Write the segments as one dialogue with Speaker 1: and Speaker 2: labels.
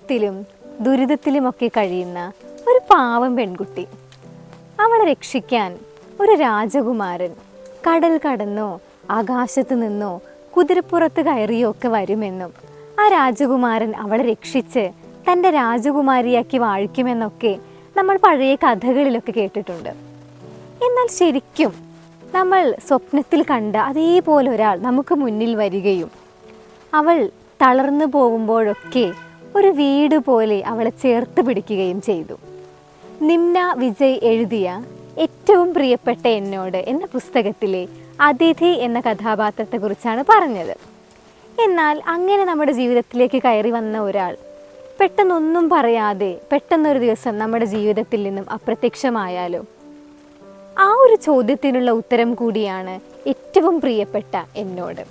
Speaker 1: ദുഃഖത്തിലും ദുരിതത്തിലുമൊക്കെ കഴിയുന്ന ഒരു പാവം പെൺകുട്ടി. അവളെ രക്ഷിക്കാൻ ഒരു രാജകുമാരൻ കടൽ കടന്നോ ആകാശത്ത് നിന്നോ കുതിരപ്പുറത്ത് കയറിയോ ഒക്കെ വരുമെന്നും ആ രാജകുമാരൻ അവളെ രക്ഷിച്ച് തൻ്റെ രാജകുമാരിയാക്കി വാഴിക്കുമെന്നൊക്കെ നമ്മൾ പഴയ കഥകളിലൊക്കെ കേട്ടിട്ടുണ്ട്. എന്നാൽ ശരിക്കും നമ്മൾ സ്വപ്നത്തിൽ കണ്ട അതേപോലെ ഒരാൾ നമുക്ക് മുന്നിൽ വരികയും അവൾ തളർന്നു പോകുമ്പോഴൊക്കെ ഒരു വീട് പോലെ അവളെ ചേർത്ത് പിടിക്കുകയും ചെയ്തു. നിംന വിജയ് എഴുതിയ ഏറ്റവും പ്രിയപ്പെട്ട എന്നോട് എന്ന പുസ്തകത്തിലെ അതിഥി എന്ന കഥാപാത്രത്തെക്കുറിച്ചാണ് പറഞ്ഞത്. എന്നാൽ അങ്ങനെ നമ്മുടെ ജീവിതത്തിലേക്ക് കയറി വന്ന ഒരാൾ പെട്ടെന്നൊന്നും പറയാതെ പെട്ടെന്നൊരു ദിവസം നമ്മുടെ ജീവിതത്തിൽ നിന്നും അപ്രത്യക്ഷമായാലോ? ആ ഒരു ചോദ്യത്തിനുള്ള ഉത്തരം കൂടിയാണ് ഏറ്റവും പ്രിയപ്പെട്ട എന്നോട്.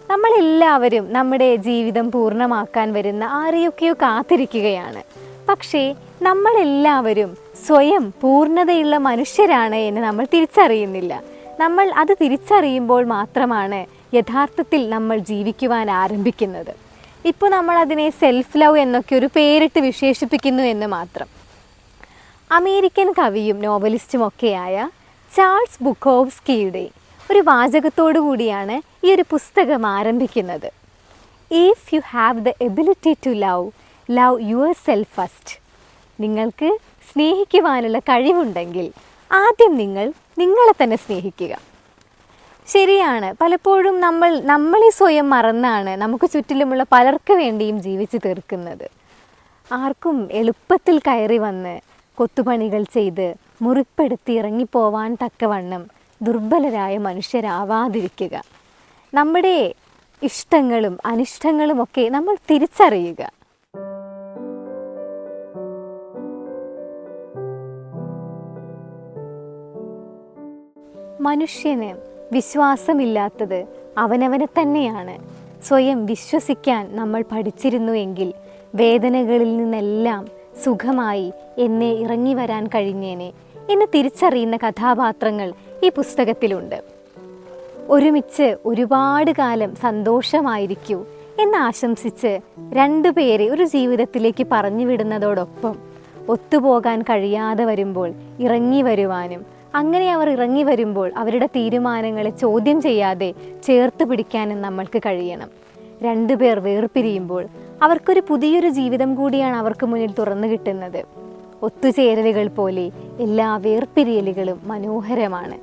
Speaker 1: നമ്മളെല്ലാവരും നമ്മുടെ ജീവിതം പൂർണ്ണമാക്കാൻ വരുന്ന ആരെയൊക്കെയോ കാത്തിരിക്കുകയാണ്. പക്ഷേ നമ്മളെല്ലാവരും സ്വയം പൂർണ്ണതയുള്ള മനുഷ്യരാണ് എന്ന് നമ്മൾ തിരിച്ചറിയുന്നില്ല. നമ്മൾ അത് തിരിച്ചറിയുമ്പോൾ മാത്രമാണ് യഥാർത്ഥത്തിൽ നമ്മൾ ജീവിക്കുവാൻ ആരംഭിക്കുന്നത്. ഇപ്പോൾ നമ്മൾ അതിനെ സെൽഫ് ലവ് എന്നൊക്കെ ഒരു പേരിട്ട് വിശേഷിപ്പിക്കുന്നു എന്ന് മാത്രം. അമേരിക്കൻ കവിയും നോവലിസ്റ്റുമൊക്കെയായ ചാൾസ് ബുക്കോവ്സ്കിയുടെ ഒരു വാചകത്തോടു കൂടിയാണ് ഈ ഒരു പുസ്തകം ആരംഭിക്കുന്നത്. If you have the ability to love yourself first. നിങ്ങൾക്ക് സ്നേഹിക്കുവാനുള്ള കഴിവുണ്ടെങ്കിൽ ആദ്യം നിങ്ങളെ തന്നെ സ്നേഹിക്കുക. ശരിയാണ്, പലപ്പോഴും നമ്മളെ സ്വയം മറന്നാണ് നമുക്ക് ചുറ്റിലുമുള്ള പലർക്ക് വേണ്ടിയും ജീവിച്ചു തീർക്കുന്നത്. ആർക്കും എളുപ്പത്തിൽ കയറി വന്ന് കൊത്തുപണികൾ ചെയ്ത് മുറിപ്പെടുത്തി ഇറങ്ങിപ്പോവാൻ തക്കവണ്ണം ദുർബലരായ മനുഷ്യരാവാതിരിക്കുക. നമ്മുടെ ഇഷ്ടങ്ങളും അനിഷ്ടങ്ങളുമൊക്കെ നമ്മൾ തിരിച്ചറിയുക. മനുഷ്യന് വിശ്വാസമില്ലാത്തത് അവനവനെ തന്നെയാണ്. സ്വയം വിശ്വസിക്കാൻ നമ്മൾ പഠിച്ചിരുന്നു എങ്കിൽ വേദനകളിൽ നിന്നെല്ലാം സുഖമായി എന്നെ ഇറങ്ങി വരാൻ കഴിഞ്ഞേനെ എന്ന് തിരിച്ചറിയുന്ന കഥാപാത്രങ്ങൾ ഈ പുസ്തകത്തിലുണ്ട്. ഒരുമിച്ച് ഒരുപാട് കാലം സന്തോഷമായിരിക്കൂ എന്നാശംസിച്ച് രണ്ടുപേരെ ഒരു ജീവിതത്തിലേക്ക് പറഞ്ഞു വിടുന്നതോടൊപ്പം ഒത്തുപോകാൻ കഴിയാതെ വരുമ്പോൾ ഇറങ്ങി വരുവാനും അങ്ങനെ അവർ ഇറങ്ങി വരുമ്പോൾ അവരുടെ തീരുമാനങ്ങളെ ചോദ്യം ചെയ്യാതെ ചേർത്ത് പിടിക്കാനും നമ്മൾക്ക് കഴിയണം. രണ്ടുപേർ വേർപിരിയുമ്പോൾ അവർക്കൊരു പുതിയൊരു ജീവിതം കൂടിയാണ് അവർക്ക് മുന്നിൽ തുറന്നു കിട്ടുന്നത്. ഒത്തുചേരലുകൾ പോലെ എല്ലാ വേർപിരിയലുകളും മനോഹരമാണ്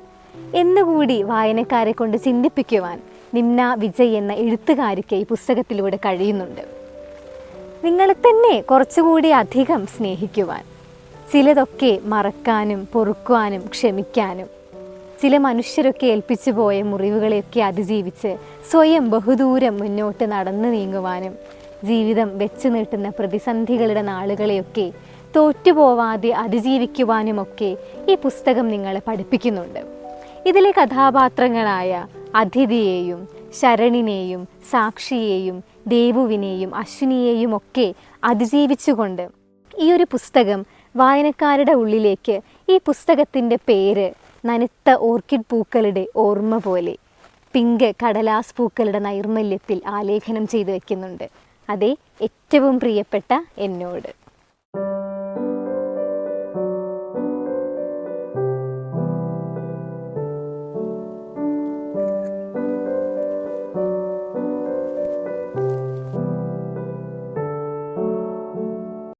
Speaker 1: എന്നുകൂടി വായനക്കാരെ കൊണ്ട് ചിന്തിപ്പിക്കുവാൻ നിംന വിജയ് എന്ന എഴുത്തുകാരിക്ക് ഈ പുസ്തകത്തിലൂടെ കഴിയുന്നുണ്ട്. നിങ്ങളെ തന്നെ കുറച്ചുകൂടി അധികം സ്നേഹിക്കുവാൻ, ചിലതൊക്കെ മറക്കാനും പൊറുക്കുവാനും ക്ഷമിക്കാനും, ചില മനുഷ്യരൊക്കെ ഏൽപ്പിച്ചു പോയ മുറിവുകളെയൊക്കെ അതിജീവിച്ച് സ്വയം ബഹുദൂരം മുന്നോട്ട് നടന്നു നീങ്ങുവാനും, ജീവിതം വെച്ചു നീട്ടുന്ന പ്രതിസന്ധികളുടെ നാളുകളെയൊക്കെ തോറ്റുപോവാതെ അതിജീവിക്കുവാനുമൊക്കെ ഈ പുസ്തകം നിങ്ങളെ പഠിപ്പിക്കുന്നുണ്ട്. ഇതിലെ കഥാപാത്രങ്ങളായ അതിഥിയെയും ശരണിനെയും സാക്ഷിയെയും ദേവുവിനെയും അശ്വിനിയെയും ഒക്കെ അതിജീവിച്ചുകൊണ്ട് ഈ ഒരു പുസ്തകം വായനക്കാരുടെ ഉള്ളിലേക്ക് ഈ പുസ്തകത്തിൻ്റെ പേര് നനുത്ത ഓർക്കിഡ് പൂക്കളുടെ ഓർമ്മ പോലെ പിങ്ക് കടലാസ് പൂക്കളുടെ നൈർമല്യത്തിൽ ആലേഖനം ചെയ്തു വയ്ക്കുന്നുണ്ട്. അതെ, ഏറ്റവും പ്രിയപ്പെട്ട എന്നോട്.